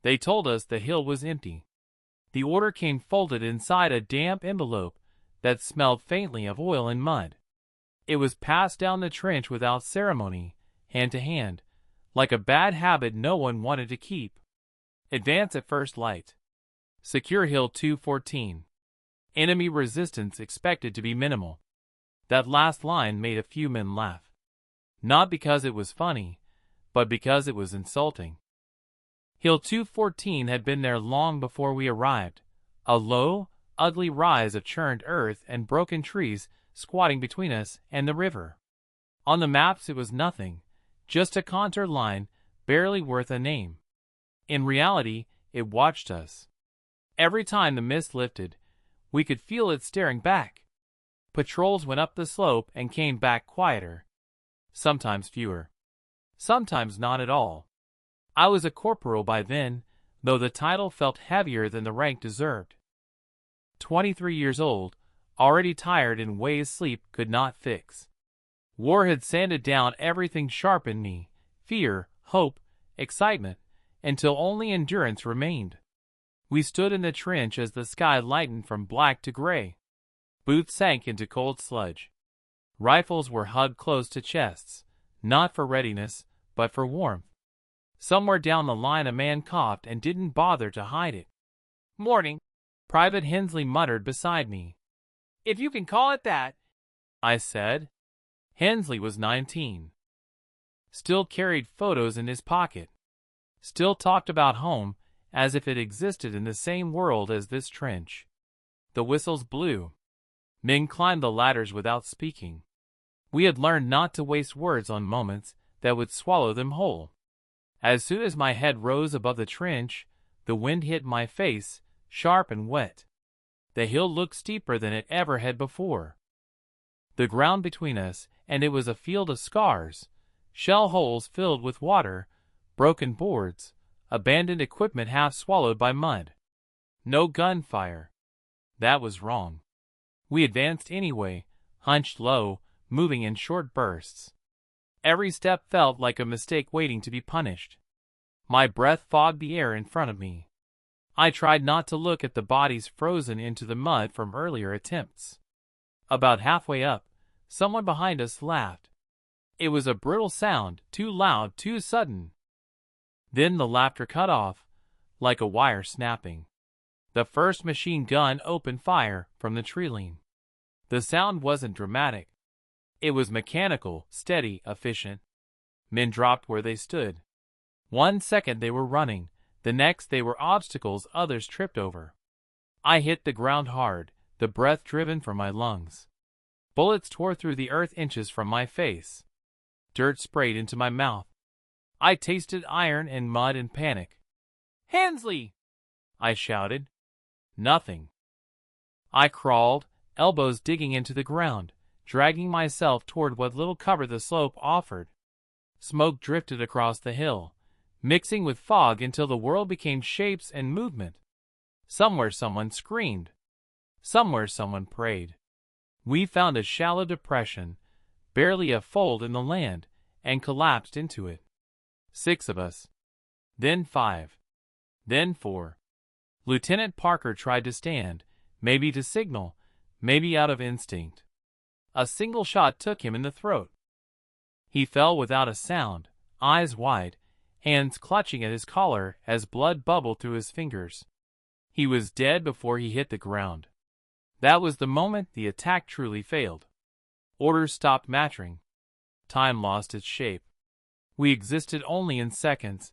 They told us the hill was empty. The order came folded inside a damp envelope that smelled faintly of oil and mud. It was passed down the trench without ceremony, hand to hand, like a bad habit no one wanted to keep. Advance at first light. Secure Hill 214. Enemy resistance expected to be minimal. That last line made a few men laugh. Not because it was funny, but because it was insulting. Hill 214 had been there long before we arrived, a low, ugly rise of churned earth and broken trees squatting between us and the river. On the maps it was nothing, just a contour line barely worth a name. In reality, it watched us. Every time the mist lifted, we could feel it staring back. Patrols went up the slope and came back quieter. Sometimes fewer. Sometimes not at all. I was a corporal by then, though the title felt heavier than the rank deserved. 23 years old, already tired in ways sleep could not fix. War had sanded down everything sharp in me, fear, hope, excitement, until only endurance remained. We stood in the trench as the sky lightened from black to gray. Boots sank into cold sludge. Rifles were hugged close to chests, not for readiness, but for warmth. Somewhere down the line a man coughed and didn't bother to hide it. "Morning," Private Hensley muttered beside me. "If you can call it that," I said. Hensley was 19. Still carried photos in his pocket. Still talked about home as if it existed in the same world as this trench. The whistles blew. Men climbed the ladders without speaking. We had learned not to waste words on moments that would swallow them whole. As soon as my head rose above the trench, the wind hit my face, sharp and wet. The hill looked steeper than it ever had before. The ground between us and it was a field of scars, shell holes filled with water, broken boards, abandoned equipment half swallowed by mud. No gunfire. That was wrong. We advanced anyway, hunched low, moving in short bursts. Every step felt like a mistake waiting to be punished. My breath fogged the air in front of me. I tried not to look at the bodies frozen into the mud from earlier attempts. About halfway up, someone behind us laughed. It was a brittle sound, too loud, too sudden. Then the laughter cut off, like a wire snapping. The first machine gun opened fire from the treeline. The sound wasn't dramatic. It was mechanical, steady, efficient. Men dropped where they stood. 1 second they were running, the next they were obstacles others tripped over. I hit the ground hard, the breath driven from my lungs. Bullets tore through the earth inches from my face. Dirt sprayed into my mouth. I tasted iron and mud in panic. "Hensley!" I shouted. Nothing. I crawled, elbows digging into the ground, dragging myself toward what little cover the slope offered. Smoke drifted across the hill, mixing with fog until the world became shapes and movement. Somewhere someone screamed. Somewhere someone prayed. We found a shallow depression, barely a fold in the land, and collapsed into it. 6 of us. Then 5. Then 4. Lieutenant Parker tried to stand, maybe to signal, maybe out of instinct. A single shot took him in the throat. He fell without a sound, eyes wide, hands clutching at his collar as blood bubbled through his fingers. He was dead before he hit the ground. That was the moment the attack truly failed. Orders stopped mattering. Time lost its shape. We existed only in seconds,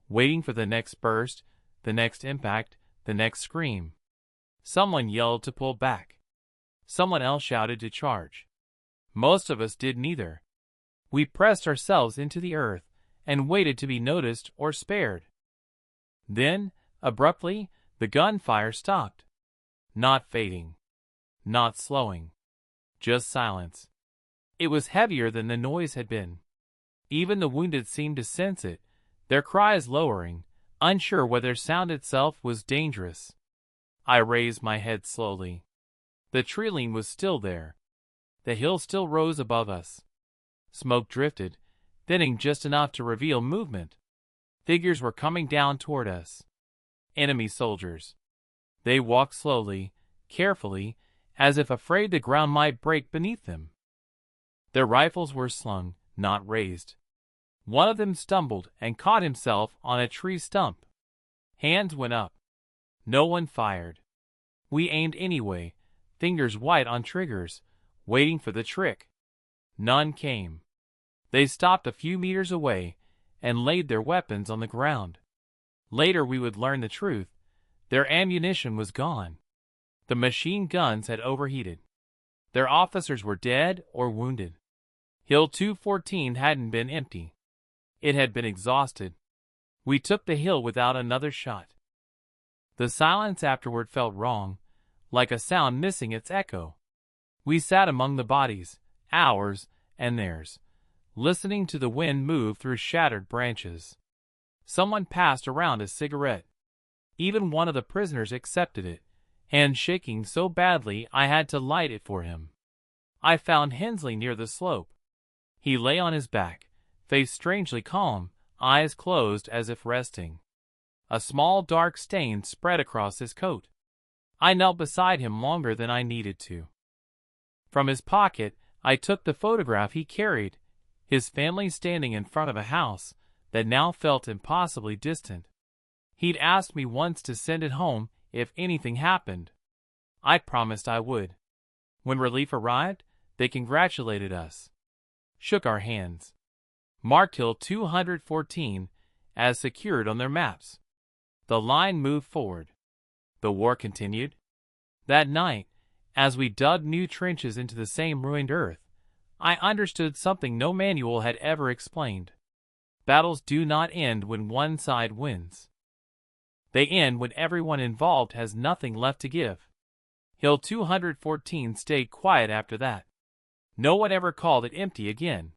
waiting for the next burst, the next impact, the next scream. Someone yelled to pull back. Someone else shouted to charge. Most of us did neither. We pressed ourselves into the earth and waited to be noticed or spared. Then, abruptly, the gunfire stopped. Not fading. Not slowing. Just silence. It was heavier than the noise had been. Even the wounded seemed to sense it, their cries lowering, unsure whether sound itself was dangerous. I raised my head slowly. The treeline was still there. The hill still rose above us. Smoke drifted, thinning just enough to reveal movement. Figures were coming down toward us. Enemy soldiers. They walked slowly, carefully, as if afraid the ground might break beneath them. Their rifles were slung, not raised. One of them stumbled and caught himself on a tree stump. Hands went up. No one fired. We aimed anyway, fingers white on triggers, waiting for the trick. None came. They stopped a few meters away and laid their weapons on the ground. Later we would learn the truth. Their ammunition was gone. The machine guns had overheated. Their officers were dead or wounded. Hill 214 hadn't been empty. It had been exhausted. We took the hill without another shot. The silence afterward felt wrong, like a sound missing its echo. We sat among the bodies, ours and theirs, listening to the wind move through shattered branches. Someone passed around a cigarette. Even one of the prisoners accepted it, hand shaking so badly I had to light it for him. I found Hensley near the slope. He lay on his back, face strangely calm, eyes closed as if resting. A small dark stain spread across his coat. I knelt beside him longer than I needed to. From his pocket, I took the photograph he carried, his family standing in front of a house that now felt impossibly distant. He'd asked me once to send it home if anything happened. I promised I would. When relief arrived, they congratulated us, shook our hands, marked Hill 214 as secured on their maps. The line moved forward. The war continued. That night, as we dug new trenches into the same ruined earth, I understood something no manual had ever explained. Battles do not end when one side wins. They end when everyone involved has nothing left to give. Hill 214 stayed quiet after that. No one ever called it empty again.